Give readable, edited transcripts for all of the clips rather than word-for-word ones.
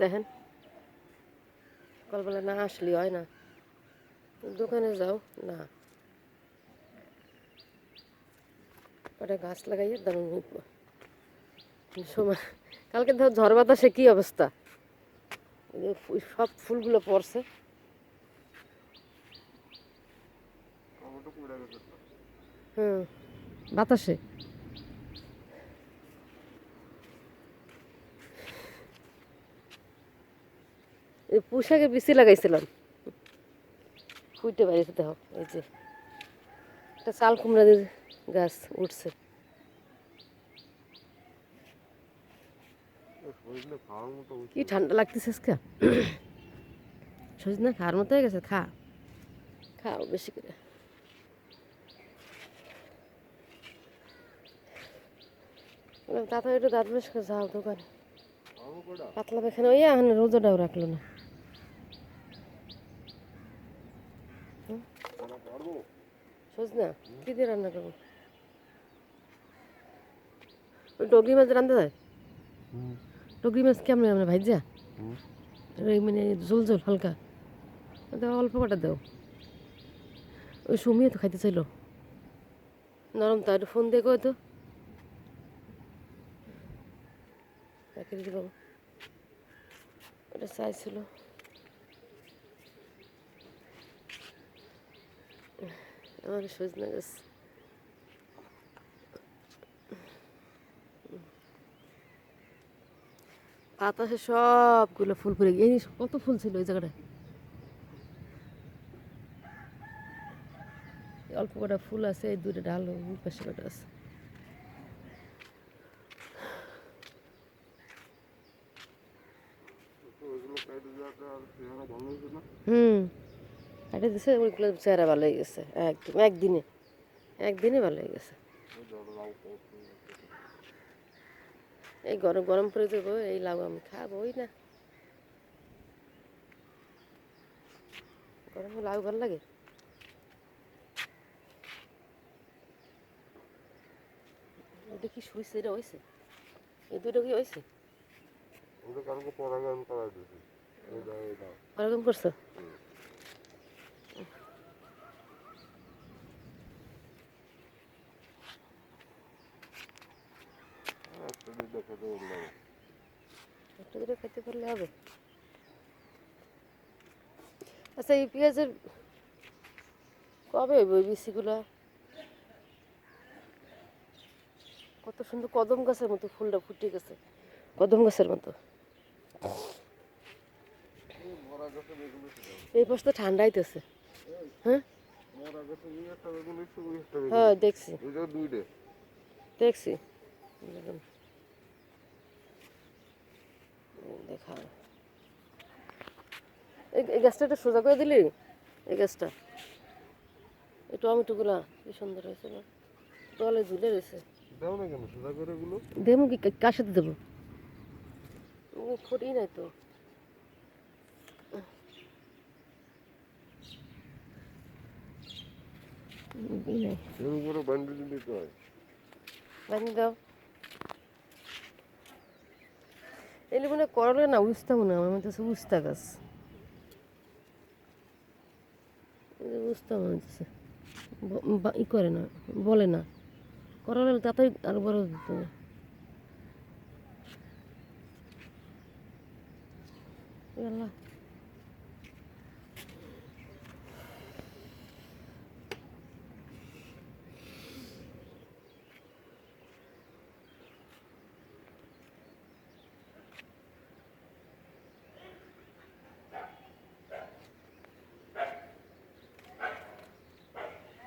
দেখেন সকালবেলা না আসলে হয় না, দোকানে যাও না, ওটা গাছ লাগাইয়ে দারুণ সময়। কালকে ধর ঝড় বাতাসে কী অবস্থা, সব ফুলগুলো পড়ছে। হুম, বাতাসে এই পুঁশাকে বিচি লাগাইছিলাম, ফুটে বাড়িতে দেখো এই যে একটা চাল কুমড়া গাছ উঠছে। কি ঠান্ডা লাগতেছে আজকে, সজনা খাওয়ার মতো হয়ে গেছে, খাও বেশি করে। তাড়াতাড়ি একটু দাঁত ব্রাশ করে যাও দোকানে, পাতলা পায়খানা ওই এখন রোজাটাও রাখলো না। সজনা কি দিয়ে রান্না করবো, ওই টগরি মাছ রান্না যায়, টগরি মাছ কেমন আমরা ভাইজা ওই মানে ঝোল ঝোল হালকা দাও, অল্প কটা দাও। ওই সুমিও তো খাইতে চাইলো, নরম তো, একটু ফোন দিয়ে কই তো বাবু, ওটা চাইছিল। আমার সজনা গাছ বাতাসে সবগুলো ফুল ফুলে গিয়ে, কত ফুল ছিল ওই জায়গাটায়, অল্প কটা ফুল আছে, এই দুটো ডাল পাশে কটা আছে। কাটে দিছে, ওইগুলো চেহারা ভালো হয়ে গেছে একদম, একদিনে ভালো হয়ে গেছে। এই গরম গরম পড়ে যাবো, এই লাউ আমি খাবোই না, গরম লাউ ভালো লাগে। এটা কি শুইছে, এটা হয়েছে, এই দুটো কি হয়েছে, ওরকম করছো। একটা দুটো খেতে পারলে হবে। আচ্ছা এই পেঁয়াজের কবে হইব, ওই বিচিগুলা কত সুন্দর কদম গাছের মতো ফুলটা ফুটে গেছে, কদম গাছের মতো। এই পাশ তো ঠান্ডাইতেছে। হ্যাঁ হ্যাঁ দেখছি দেখছি, দেখা এই গাছটা একটু সোজা করে দিলি, এই গাছটা এই টমেটোগুলা কি সুন্দর হয়েছে না, তলে ঝুলে রয়েছে। দেবো কি, কার সাথে দেবো, ফুটেই নাই তো। বানিয়ে দাও, এলি মনে করলে না উস্তা, মনে আমার মধ্যে উস্তা গাছ, উস্তা মনে হচ্ছে ই করে না, বলে না, করলে তাতেই আরো বড় দিতে হবে।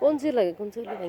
কোন জি লাগে, কোন জি লাগে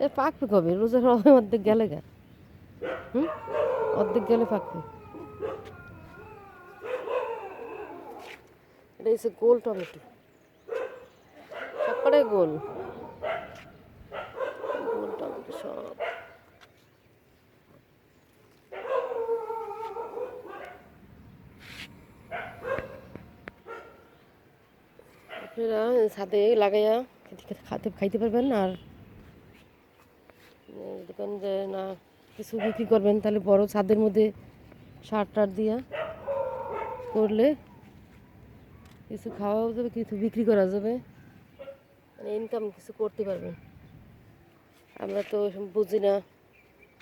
এ পাকবে কবে, রোজার অর্ধেক গেলে গা, অর্ধেক গেলে পাকবে। এটা হচ্ছে গোল টমেটো, সবকটাই গোল, গোল টমেটো সব। আপনারা ছাদে লাগাইয়া খাইতে পারবেন। আর দেখেন যে না কিছু বিক্রি করবেন তাহলে বড় ছাদের মধ্যে সার টার দিয়া করলে কিছু খাওয়াও যাবে, কিছু বিক্রি করা যাবে, মানে ইনকাম কিছু করতে পারবেন। আমরা তো বুঝি না,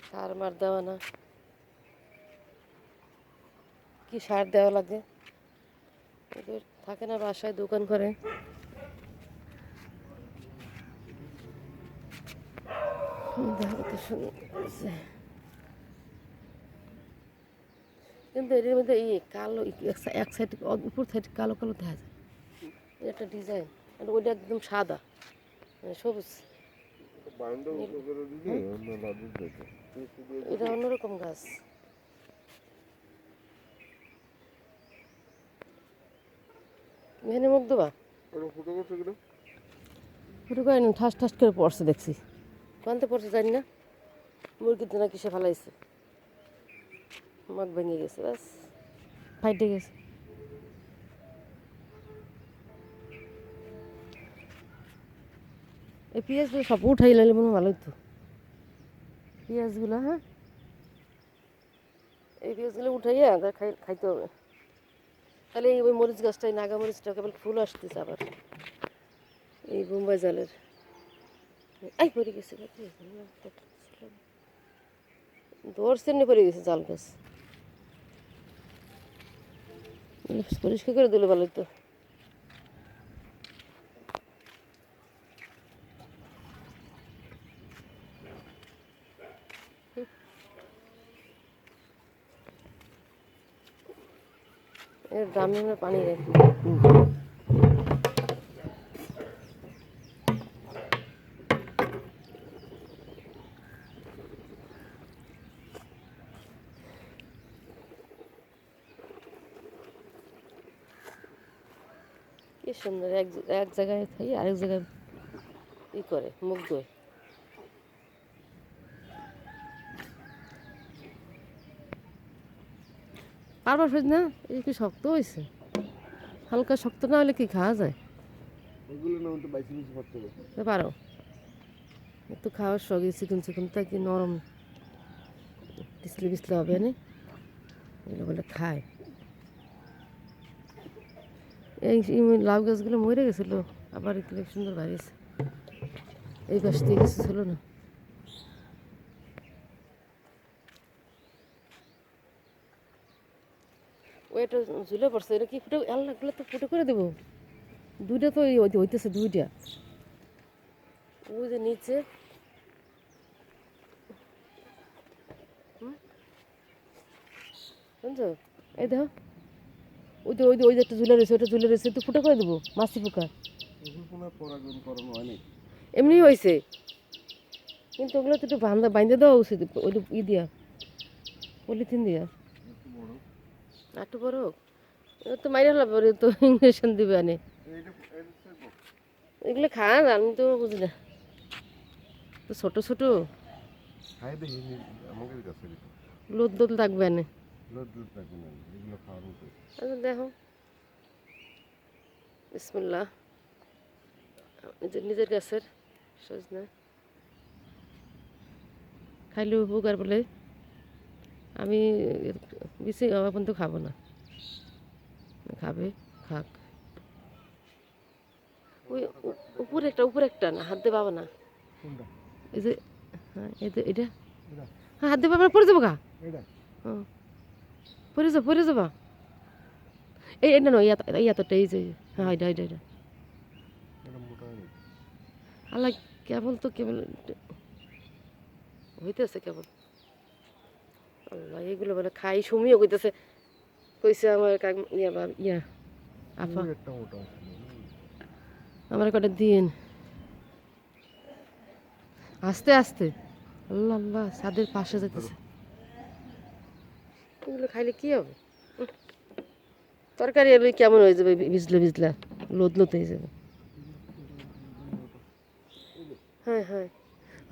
সার মার দেওয়া না, কি সার দেওয়া লাগে। ওদের থাকে না বাসায় দোকান করে, কিন্তু এর মধ্যে এই কালো এক সাইড উপর সাইড কালো কালো দেখা যায়, একটা ডিজাইন। আর ওইটা একদম সাদা, মানে সবুজ। এটা অন্যরকম গাছ। মেহনে মুখ দেবা ফুটো করে ঠাস ঠাস করে পড়ছে দেখছি। কানতে পড়ছে জানি না, মুরগির দানা কিসে ফেলাইছে, মগ ভেঙে গেছে, ব্যাস ফাইটে গেছে। এই পেঁয়াজগুলো সব উঠাই লাইলে মনে ভালো হতো, পেঁয়াজগুলো। হ্যাঁ, এই পেঁয়াজগুলো উঠাইয়া খাইতে হবে। তাহলে এই ওই মরিচ গাছটাই, নাগা মরিচটা কেবল ফুল আসতেছে আবার, এই বোম্বাই জালের এই পড়ে গেছে, ধরছে নি পড়ে গেছে জাল গাছ। পরিষ্কার করে দিলে ভালো তো। এর ড্রামে পানি দেয়। কি সুন্দর, এক জায়গায় খাই আরেক জায়গায় ই করে মুখ ধোয়। পারবার ফেজ না, এই কি শক্ত হয়েছে, হালকা শক্ত না হলে কি খাওয়া যায়? পারো একটু খাওয়ার শখ, চিকন চিকন তা কি নরম পিছলে পিছলে হবে না, এগুলো বলে খায়। এই লাউ গাছগুলো মরে গেছিলো, আবার এগুলো সুন্দর বাড়িয়েছে। এই গাছ দিয়ে কিছু ছিল না। ওইটা ঝুলে পড়ছে, এটা কি ফুটে আল্লাহগুলো তো ফুটে করে দেবো। দুইটা তো হইতেছে, দুইটা ওই যে নিচে। বুঝছো, এই দেখো ওই যে একটা ঝুলে রয়েছে, ওটা ঝুলে রয়েছে, তো ফুটে করে দেবো মাছি পোকা। এমনি হয়েছে, কিন্তু ওগুলো তো একটু বাঁধে দেওয়া উচিত, ওই ই দিয়া পলিথিন দিয়া। একটু বড় হোক, তো মাইরে হলা পরে তো ইঞ্জেকশন দিবে আনে। এগুলো খান, আমি তো বুঝি না, তো ছোট ছোট লোদ দোদ থাকবে আনে। দেখো বিসমিল্লাহ, নিজের গাছের সজনা খাইলে উপকার বলে। আমি বেশি এখন তো খাবো না, খাবে খাক। ওই উপরে একটা না, হাত দিয়ে পাবো না। এই যে হ্যাঁ, এটা হ্যাঁ, হাত দিয়ে পাবো না, পড়ে যাবো গা। হ্যাঁ, পড়ে যাবা। এই না নয়, ইয়াতটা এই যে, হ্যাঁ এটা আল্লাহ, কেবল তো কেবল হইতেছে কেবল। আল্লাহ, এগুলো বলে খাই, সুমিও কইতেছে, কইছে আমার ইয়া আফা আমার কটা দিন। আস্তে আস্তে, আল্লাহ আল্লাহ, ছাদের পাশে যেতেছে। এগুলো খাইলে কি হবে? তরকারি এবার কেমন হয়ে যাবে, ভিজলা লোদ হয়ে যাবে। হ্যাঁ হ্যাঁ,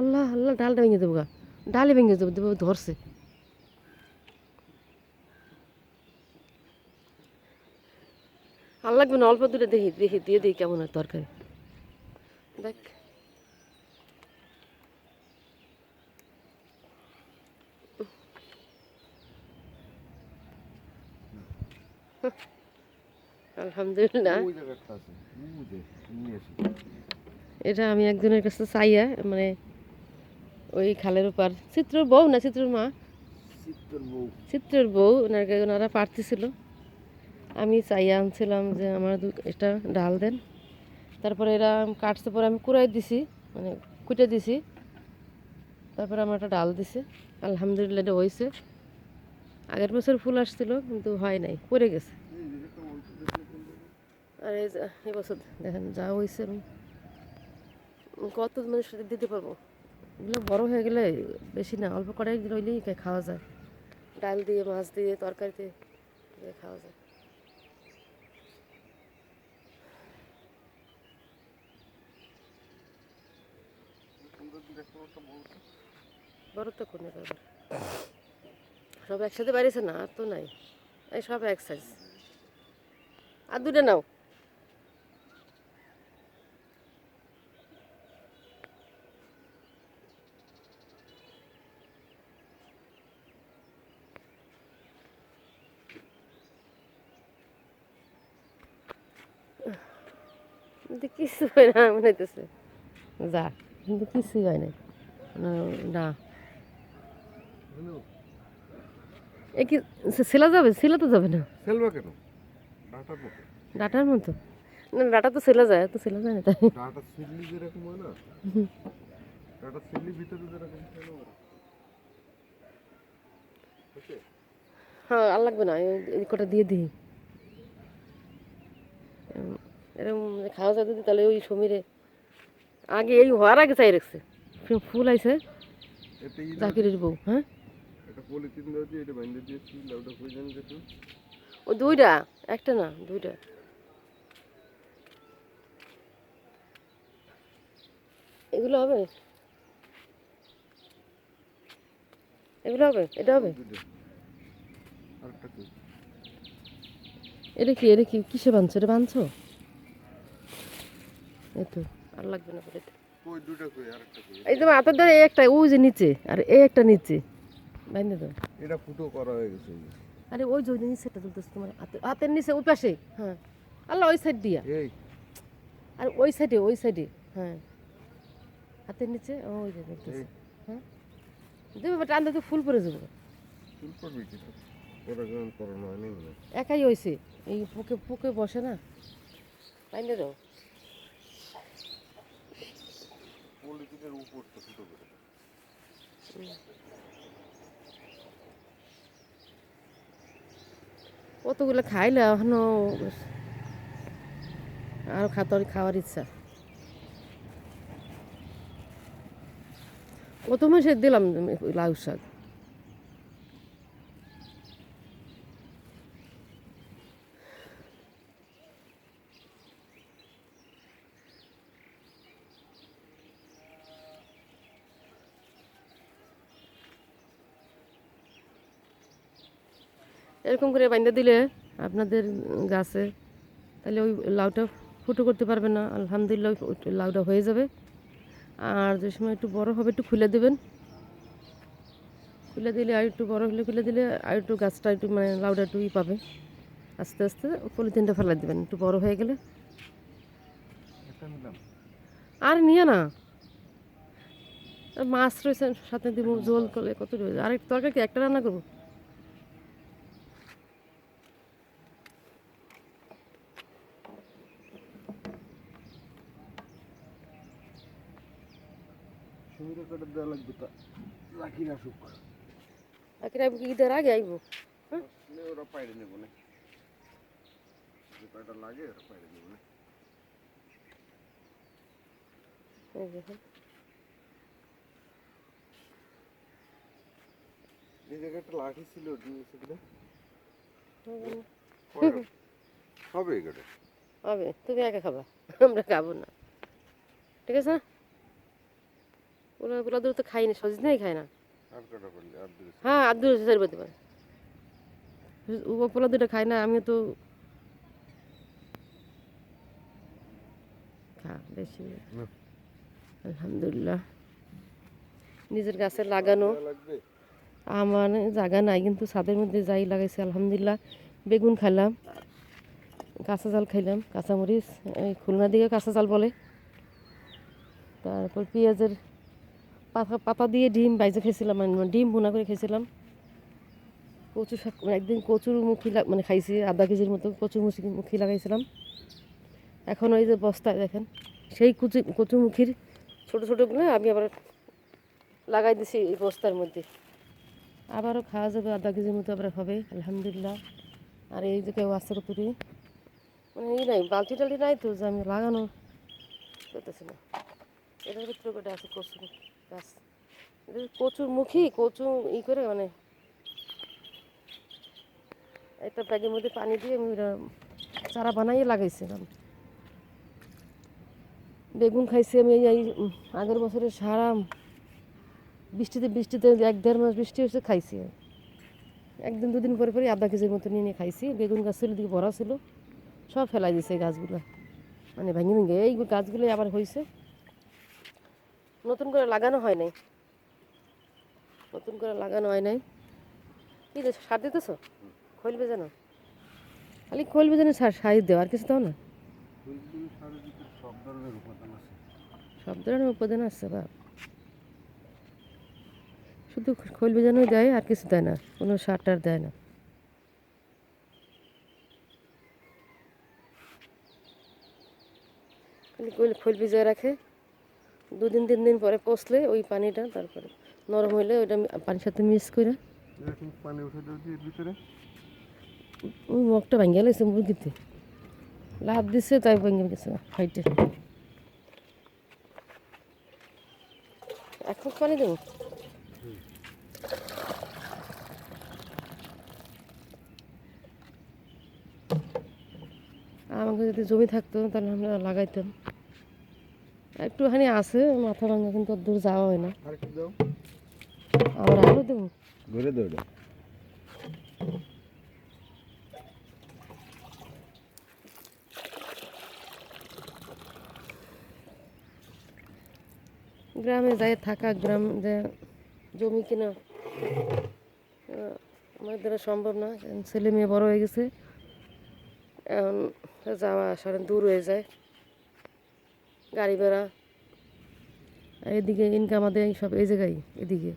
আল্লাহ আল্লাহ, ডালটা ভেঙে দেবো গা, ডালে ভেঙে দেবো ধরছে। আল্লাহ লাগবে না, অল্প দূরে দেখি দেখি দিয়ে দিই কেমন হয় তরকারি। দেখ আলহামদুলিল্লাহ। এটা আমি একজনের কাছে চাইয়া মানে ওই খালের উপর চিত্রর বউ না চিত্রর মা, চিত্রের বউ ওনারা পারতেছিল, আমি চাইয়া আনছিলাম যে আমার এটা ডাল দেন। তারপরে এরা কাটছে, পরে আমি কুড়াই দিছি, মানে কুটে দিছি, তারপরে আমার একটা ডাল দিছে। আলহামদুলিল্লাহ এটা হয়েছে। আগের বছর ফুল আসছিল কিন্তু হয় নাই, পড়ে গেছে। আর এই বছর দেখেন যা হয়েছে, আমি কত মানুষের দিতে পারবো। এগুলো বড় হয়ে গেলে বেশি না, অল্প কড়াই রইলেই খাওয়া যায়, ডাল দিয়ে মাছ দিয়ে তরকারিতে খাওয়া যায়। বড় তো কোন সব একসাথে বাড়িছে না, আর তো নাই, এই সব এক সাইজ। আর দুটো নাও। কিন্তু কিছু হয় না মনে হইতেছে, যা কিন্তু কিছুই হয় নাই না। এ কি ছেলা যাবে? ছেলা তো যাবে না, সেলবা কেন? ডাটার মতো না, ডাটা তো ছেলা যায়, তো ছেলা যায় না তাই। ডাটা সিডলি যেরকম হয় না, ডাটা সিডলি ভিতরে যেরকম হয় না। ওকে, হ্যাঁ আর লাগবে না, এই কটা দিয়ে দিই। এরকম খাওয়া যায় যদি তাহলে ওই সমীরে আগে এই হওয়ার আগে চাই রাখছে, ফুল আইছে এতেই জাকিরের বউ। হ্যাঁ এটা পলিথিন দাও যে এটা বাইন্ধে দিয়েছি, লাউটা কই জানি যেত। ও দুইটা, একটা না দুইটা। এগুলো হবে, এগুলো হবে, এটা হবে। আরেকটা কই? এটা কি কিসে বাঁধছো? এটা বাঁধছো এই তো, আর লাগবে না বলে। কই দুটো কই? আরেকটা কই? এই তোমার হাতের ধরে একটা ওই যে নিচে, আর এই একটা নিচে বাঁধে দাও। এটা ফুটো করা হয়ে গেছে। আরে ওই যে নিচেটা তুলতেছে তোমার হাতের নিচে, ওই পাশে। হ্যাঁ আল্লাহ, ওই সাইড দিয়া, এই আর ওই সাইডে, ওই সাইডে। হ্যাঁ হাতের নিচে, ওই যে দেখতেছি। হ্যাঁ দেবে, টানতে তো ফুল পরে যাবো। ফুল করবি কি? ওরা গান করানো হয়নি মনে হয়। একাই হয়েছে, এই পুকে পুকে বসে না, টাইনে দাও। পলিথিনের উপরটা ফুটো করে দাও। কতগুলো খাইলে এখনো আর খাওয়ার ইচ্ছা। কত মাসে দিলাম লাউ শাক। এরকম করে বাইন্দা দিলে আপনাদের গাছে, তাহলে ওই লাউটা ফুটো করতে পারবে না। আলহামদুলিল্লাহ লাউটা হয়ে যাবে। আর যে সময় একটু বড় হবে একটু খুলে দেবেন, খুলে দিলে আর একটু বড় হলে খুলে দিলে আর একটু গাছটা একটু মানে লাউটা একটু পাবে। আস্তে আস্তে পলিথিনটা ফেলাই দেবেন একটু বড় হয়ে গেলে। আর নিয়ে না, মাছ রয়েছে সাথে দিব, জোল করলে কত রয়েছে। আর তরকারি কি একটা রান্না করবো? সুবিধা করে দেওয়া লাগবে তা রাখির আসুক। আগে আমি কি ঈদের আগে আইবো? ওরা পাইরে নেব না, যে কয়টা লাগে ওরা পাইরে নেব না। এই জায়গায় একটা লাঠি ছিল, হবে এগুলো হবে, তুমি একা খাবা, আমরা খাবো না, ঠিক আছে? ওরা দূর তো খাই না, সজিনাই খায় না। আর কটা করলে আর দুটো? হ্যাঁ আর দূরে চার বলতে পারে, পোলা দুটো খায় না। আমি তো বেশি না। আলহামদুলিল্লাহ নিজের গাছে লাগানো লাগবে আমার জায়গা নাই কিন্তু ছাদের মধ্যে যাই লাগাইছি আলহামদুলিল্লাহ বেগুন খাইলাম কাঁচা জাল খাইলাম কাঁচামরিচ এই খুলনা দিকে কাঁচা জাল বলে তারপর পেঁয়াজের পাতা পাতা দিয়ে ডিম বাইজে খেয়েছিলাম মানে ডিম ভুনা করে খেয়েছিলাম কচু শাক একদিন কচুর মুখী মানে খাইছি আধা কেজির মতো কচুর মুখী লাগাইছিলাম এখন ওই যে বস্তায় দেখেন সেই কচুমুখির ছোটো ছোটোগুলো আমি আবার লাগাই দিছি এই বস্তার মধ্যে আবারও খাওয়া যাবে আধা কেজির মতো আবার হবে আলহামদুলিল্লাহ আর এই যে কেউ আস্তে করি মানে এই নাই বালতি টালতি নাই তো যে আমি লাগানো করতেছি না এটার ভিতরে কটা আছে কচু গাছ এটা কচুর মুখী কচু ই করে মানে একটা ব্যাগের মধ্যে পানি দিয়ে আমি ওটা চারা বানাইয়ে লাগাইছিলাম বেগুন খাইছি আমি এই আগের বছরের সারা বৃষ্টিতে 1-1.5 মাস বৃষ্টি হয়েছে খাইছি একদিন দুদিন পরে পরে আধা কেজির মতো নিয়ে নিয়ে খাইছি বেগুন গাছ ছিল দিকে ভরা ছিল সব ফেলাই দিয়েছে এই গাছগুলো মানে ভেঙে ভেঙে এই গাছগুলোই আবার হয়েছে নতুন করে লাগানো হয় নাই নতুন করে লাগানো হয় নাই কি রে সার দিতেছ খৈল বেজানো খালি খৈল বেজানো সার দেওয়া আর কিছু দাও না সব ধরনের উপাদান আছে সব ধরনের উপাদান আছে বা শুধু খৈল বেজানোই দেয় আর কিছু দেয় না কোনো সার টার দেয় না খালি খৈল ভিজিয়ে রাখে 2-3 দিন পরে পচলে ওই পানিটা তারপরে নরম হইলে ওইটা পানির সাথে মিক্স করে এরকম পানি উঠে দাও দিয়ে ভিতরে ওই মগটা ভাঙিয়ে লাগছে মুরগিতে লাভ দিচ্ছে তাই ভেঙে গেছে হাইটে এখন পানি দেবো আমাকে যদি জমি থাকতো তাহলে আমরা লাগাইতাম একটুখানি আছে মাথা ভাঙা কিন্তু অত দূর যাওয়া হয় না আর কি দাও আবার আরও দেবো ধরে দাও এটা গ্রামে যাই থাকা গ্রাম যে জমি কিনা আমার দ্বারা সম্ভব না কারণ ছেলে মেয়ে বড় হয়ে গেছে এখন যাওয়া আসা দূর হয়ে যায় গাড়ি ভাড়া আর এদিকে ইনকাম আমাদের সব এই জায়গায় এদিকে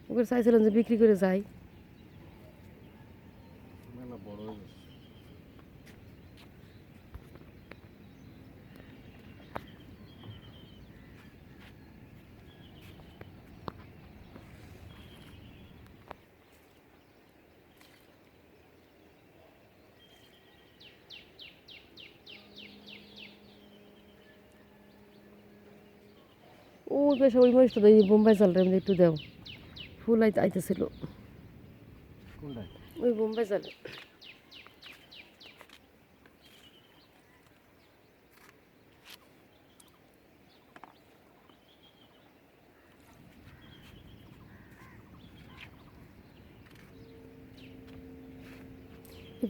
ওকে চাইছিলাম যে বিক্রি করে যাই মেলা বড় হয়ে গেছে ওই পেশা ওই মরিচটা তো এই বোম্বাই চালটা আমি একটু দেও ফুল আইতেছিল কোনটায় ওই বোম্বাই চালে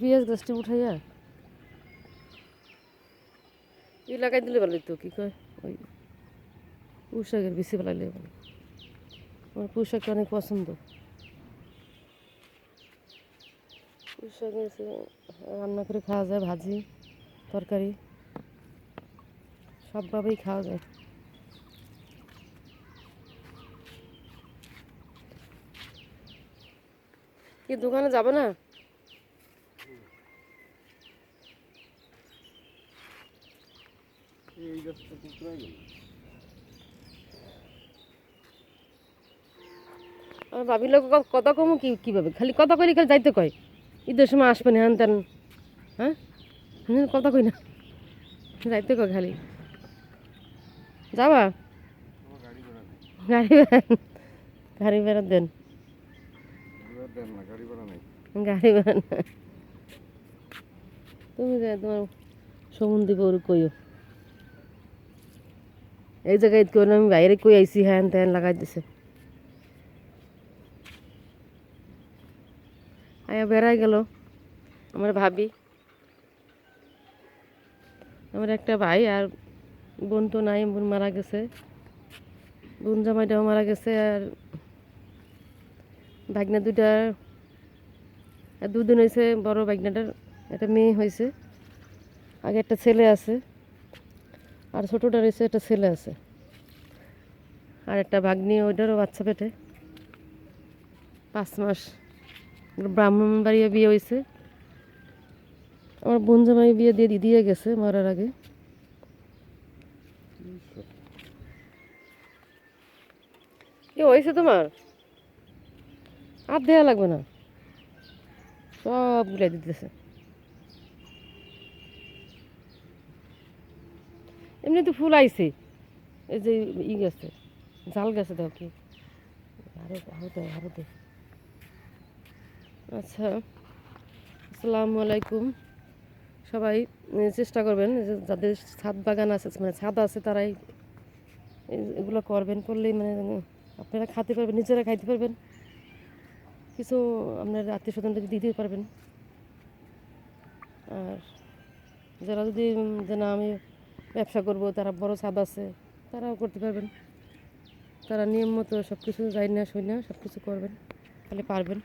পেঁয়াজ গাছটি উঠাইয়া ই লাগাই দিলে ভালো তো কি কয় ওই পুঁশাকের বেশি লাগাইলে ভালো আমার পুঁশাকটা অনেক পছন্দ পুঁশাক রান্না করে খাওয়া যায় ভাজি তরকারি সবভাবেই খাওয়া যায় কি দোকানে যাবে না এই গাছটা টুকরা গেল আমার ভাবির লোক কথা কমু কীভাবে খালি কথা কইলে খালি যাইতে কয় ঈদের সময় আসবে না হ্যান তেন হ্যাঁ কথা কই না যাইতে কয় খালি যাবা গাড়ি ভাড়া নেই গাড়ি ভাড়া দেন দেন না গাড়ি ভাড়া নেই গাড়ি ভাড়া না তুমি তোমার সম্বন্ধে ওর কইও এই জায়গায় কই আমি বাইরে কই আইসি হ্যান ত্যান লাগাই দিছে আয়া বেড়াই গেল আমার ভাবি আমার একটা ভাই আর বোন তো নাই, বোন মারা গেছে, বোন জামাইটাও মারা গেছে। আর ভাগনা দুইটার আর দুদিন হয়েছে, বড় ভাগনাটার একটা মেয়ে হয়েছে, আগে একটা ছেলে আছে, আর ছোটোটার হয়েছে একটা ছেলে আছে, আর একটা ভাগ্নি, ওইটারও বাচ্চা পেটে 5 মাস। ব্রাহ্মণবাড়িয়া বিয়ে হয়েছে। আমার বোন জামাই বিয়ে দিয়ে গেছে মরার আগে। কি হয়েছে তোমার? আর দেওয়া লাগবে না, সব গুলাই দিতেছে। এমনি তো ফুল আইছে, এই যে গেছে, জাল গেছে, দাও কি আরো আরো দাও, আরো দে। আচ্ছা, আসসালামু আলাইকুম। সবাই চেষ্টা করবেন যে যাদের ছাদ বাগান আছে, মানে ছাদ আছে, তারাই এগুলো করবেন। করলেই মানে আপনারা খেতে পারবেন, নিজেরা খাইতে পারবেন, কিছু আপনার আত্মীয় স্বজনদেরকে দিতে পারবেন। আর যারা যদি যে না আমি ব্যবসা করব, তারা বড় ছাদ আছে, তারাও করতে পারবেন। তারা নিয়ম মতো সব কিছু যাই না শুই না সব কিছু করবেন, তাহলে পারবেন।